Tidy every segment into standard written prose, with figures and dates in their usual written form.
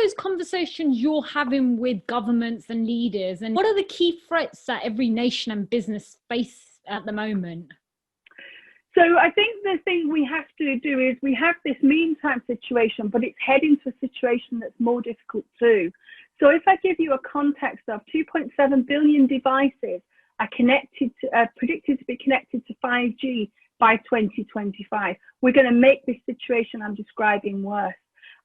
those conversations you're having with governments and leaders? And what are the key threats that every nation and business face at the moment? So I think the thing we have to do is we have this meantime situation, but it's heading to a situation that's more difficult too. So if I give you a context of 2.7 billion devices are predicted to be connected to 5G by 2025, we're going to make this situation I'm describing worse.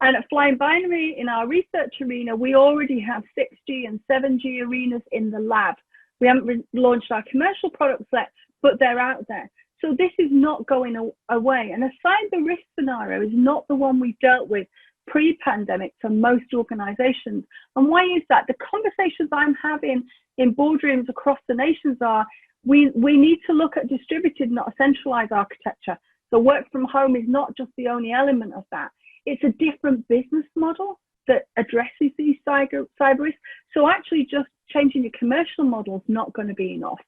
And at Flying Binary, in our research arena, we already have 6G and 7G arenas in the lab. We haven't launched our commercial products yet, but they're out there. So this is not going away. And a cyber risk scenario is not the one we've dealt with pre-pandemic for most organizations. And why is that? The conversations I'm having in boardrooms across the nations are, we need to look at distributed, not a centralized architecture. So work from home is not just the only element of that. It's a different business model that addresses these cyber risks. So actually just changing your commercial model is not going to be enough.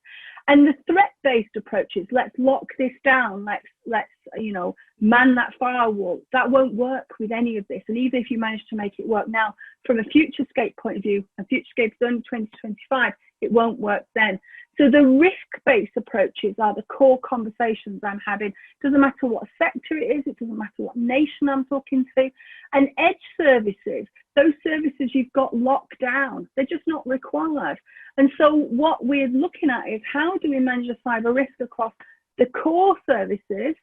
And the threat-based approaches, let's lock this down, let's man that firewall, that won't work with any of this. And even if you manage to make it work now, from a FutureScape point of view, and FutureScape is only 2025, it won't work then. So the risk-based approaches are the core conversations I'm having. Doesn't matter what sector it is, it doesn't matter what nation I'm talking to. And edge services, those services you've got locked down, they're just not required. And so what we're looking at is how do we manage a cyber risk across the core services,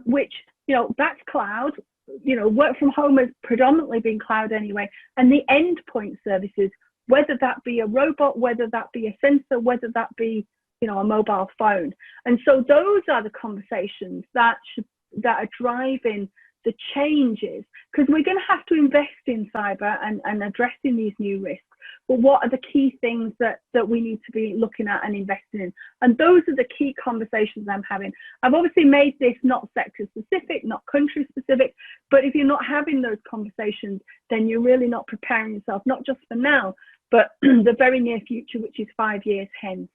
which, that's cloud, work from home has predominantly been cloud anyway, and the endpoint services, whether that be a robot, whether that be a sensor, whether that be, a mobile phone. And so those are the conversations that are driving the changes, because we're going to have to invest in cyber and addressing these new risks. But what are the key things that we need to be looking at and investing in? And those are the key conversations I'm having. I've obviously made this not sector specific, not country specific, but if you're not having those conversations, then you're really not preparing yourself, not just for now, but the very near future, which is 5 years hence.